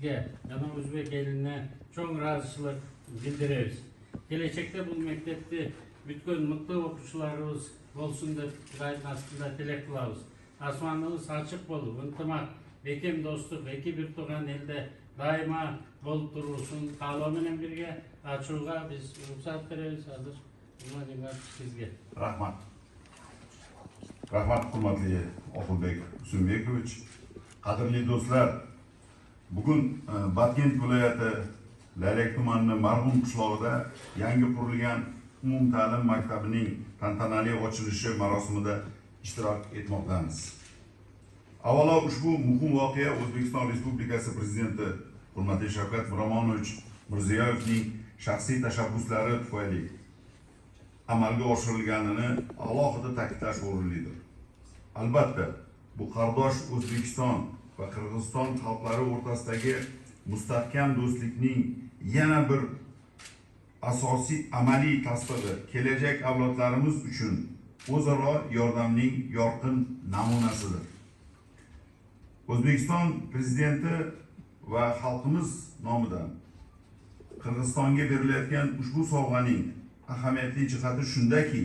yana O'zbek eline çok razıçılık bildiririz. Gelecekte bu mektepte bütün mutlu okuçularımız olsun deb gayet aslında tilek kılabız. Asmanımız açık bolup, ıntımak, ekim dostluk, eki bir tuğan elde daima bolup durulsun. Kalomenen birge açuğa biz ruhsat veririz hazır. Sizge. Rahmat. Rahmat hurmatli Oxulbek Usmonbekovich. Qadrli do'stlar, bugun Batkent viloyati Laylak tumani Marg'um qishlog'ida yangi qurilgan umumta'lim maktabining tantanali ochilishi marosimida ishtirok etmoqdamiz. Avvalo ushbu muhim voqea O'zbekiston Respublikasi Prezidenti hurmatli Shavkat Miromonovich Mirziyoyevning shaxsiy tashabbuslari tufayli amalga oshirilganini alohida ta'kidlash o'rinlidir. Albatta, bu qardosh O'zbekiston va Qirg'iziston xalqlari o'rtasidagi mustahkam do'stlikning yana bir asosiy amaliy tasdig'i, kelajak avlodlarimiz uchun o'zaro yordamning yorqin namunasidir. O'zbekiston Prezidenti va xalqimiz nomidan Qirg'izistonga berilayotgan ushbu sovg'aning ahamiyatli jihati shundaki,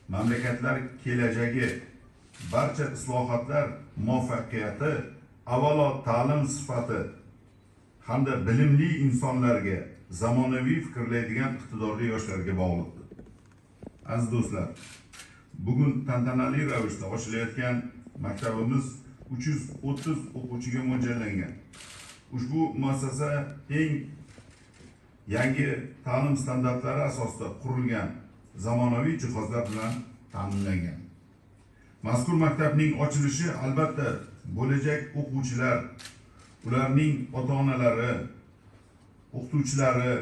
mamlakatlar kelajagi, barcha islohotlar muvaffaqiyati avvalo ta'lim sifati hamda bilimli insonlarga, zamonaviy fikrlaydigan iqtidorli yoshlarga bog'liqdir. Aziz do'stlar, bugun tantanali ravishda ochilayotgan maktabimiz 330 o'quvchiga mo'ljallangan. Ushbu muassasa eng yangi ta'lim standartlari asosida qurilgan zamonaviy jihozlar bilan ta'minlangan. Mazkur maktabning ochilishi albatta bo'lajak o'quvchilar, ularning ota-onalari, o'qituvchilari,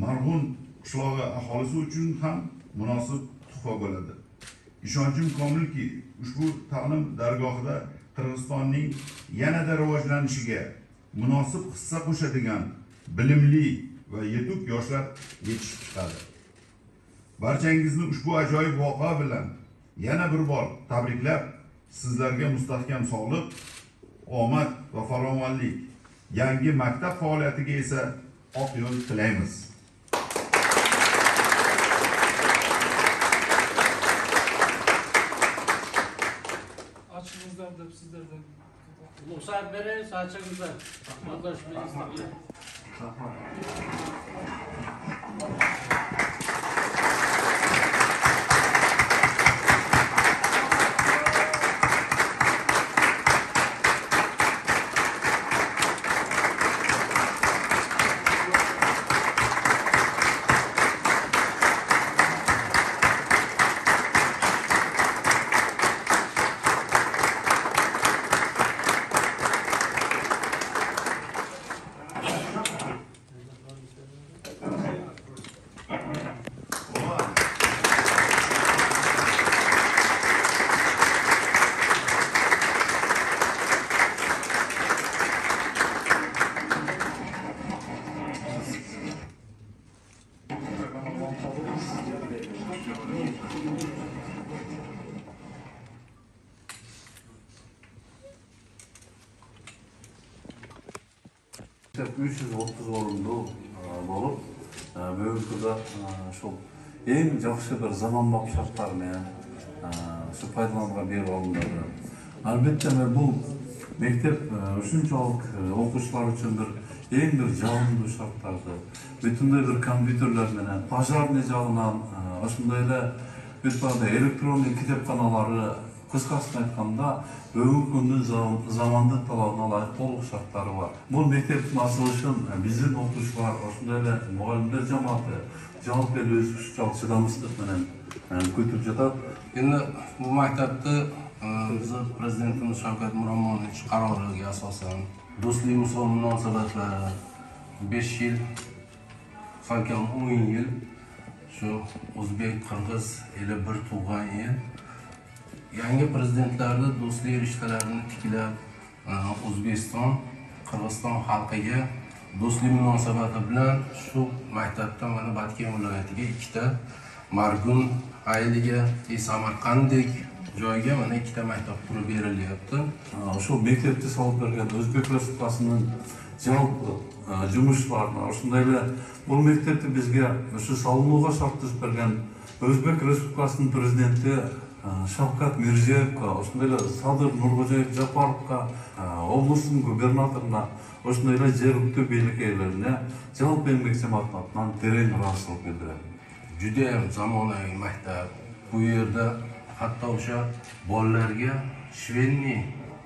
Marg'um qishlog'i aholisi uchun ham munosib tuhfa bo'ladi. Ishonchim komilki, ushbu ta'lim dargohida Qirg'izistonning yanada rivojlanishiga munosib hissa qo'shadigan bilimli va yetuk yoshlar yetishib chiqadi. Barchangizni ushbu ajoyib voqea bilan yana bir bor tabriklab, sizlarga mustahkam sog'lik, omad va farovonlik, yangi maktab faoliyatiga esa oq yo'l tilaymiz. Açınızdan da sizlerden Ruhsat veririz, açınızda. Arkadaş ministri. Mektab 330 o'rinli bo'lib, bu yerda shu eng yaxshi bir zamonbop shartlar bilan shu foydalanishga berib olinadi. Albatta bu maktab shunchalik o'quvchilar uchun eng bir jonli shartlarda, butunday bir kompyuterlar bilan, pajorniy jag'idan, shundaylar bir elektronik kitobxonalari kıskasını aytganda bugungi kunda zamonda talabına layık to'liq shartlari var. Bu maktabning ochilishini bizning o'quvchilar, shundaylar muallimlar jamoati javob berib o'z kuchiga chidamsizlik bilan ko'tarib jatadi. Endi bu maktabda bizni Prezidentimiz Shavkat Miromonovich qaroriga asosan do'stlik munosabatlari 5 yil, salkam 10 yil shu o'zbek qirg'iz eli bir tug'an yil. Yangi prezidentlarda do'stlik rishtalarini tiklab, O'zbekiston, Qirg'iziston xalqiga do'stlik munosabati bilan shu maktabdan mana Batkent viloyatiga 2 ta Marg'um ayliga Samarqanddek joyga mana 2 maktab qurib berilyapti. Ошол мектепти салып берген Өзбек Республикасынын жалпы жумушчуларына, ошондой эле бул мектепти бизге ушу салынууга шарт түзүп берген Өзбек Республикасынын президенти Шавкат Мирзиевке, ошондой эле Садыр Нуркожоев Жапаровго, облустун губернаторуна, ошондой эле жергиликтүү бийлик ээлерине жалпы эмгек жамааттын атынан терең ыраазычылык билдирем. Judayam zamonaviy maktab. Bu yerda hatto o'sha bolalarga shvenniy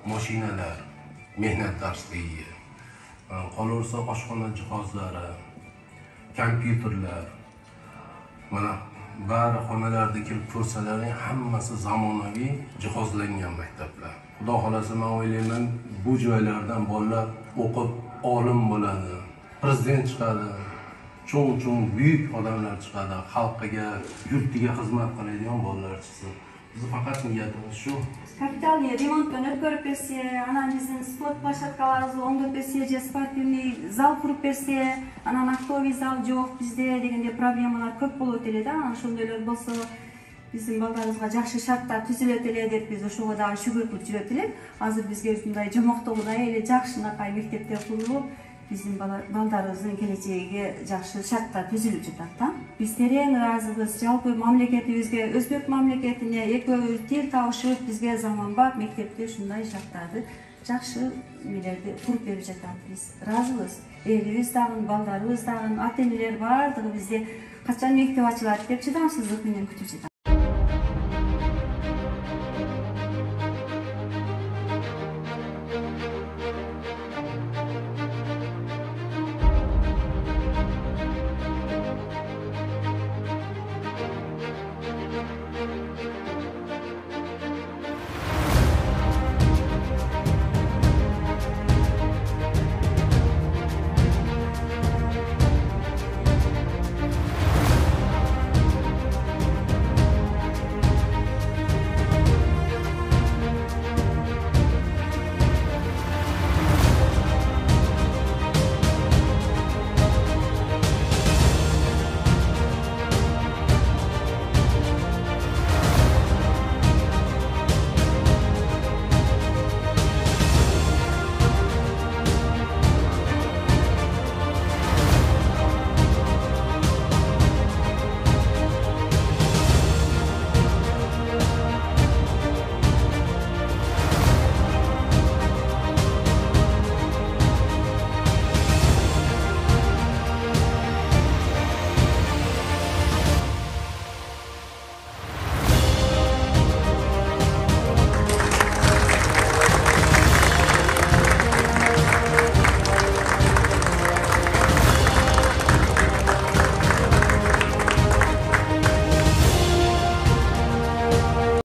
mashinalar, mehnat darsligi, qolaversa oshxona jihozlari, kompyuterlar, mana bari xonalarda kirib ko'rsalar, hammasi zamonaviy jihozlangan maktablar. Xudo xolasa men o'ylayman, bu joylardan bolalar o'qib olim bo'ladi, prezident chiqadi, cho'ng büyük odamlar chiqadi, xalqiga, yurtiga xizmat qiladigan bolalar chiqsin. Biz faqat niyatimiz shu. Kapitalniy remontdan o'tkazib bersa, ana bizning sport площадкаларыбызды оңдоп берсе, же спортивный зал qurib bersa, ana avtoviy zал yo'q bizde degende проблемалар көп болот эле да. Ana ошондойлор болсо, биздин балдарыбызга жакшы шарттар түзүлөт эле деп биз ошого дагы шүгүрдүк жүрөт элек. Азыр бизге ушундай жомоктогудай эле жакшынакай мектептер курулуп, биздин балдарыбыздын келечегиге жакшы шарттар түзүлүп жатат да. Биз терең ыраазыбыз, жалпы мамлекетибизге, өзбек мамлекетине экөөбүз тил табышып, бизге заманбап мектепте ушундай шарттарды жакшы нелерди куруп берип жатат. Биз ыраазыбыз. Элибиз дагы, балдарыбыз дагы, ата-энелер бардыгы бизде качан мектеп ачылат деп чыдамсыздык менен күтүп жатат.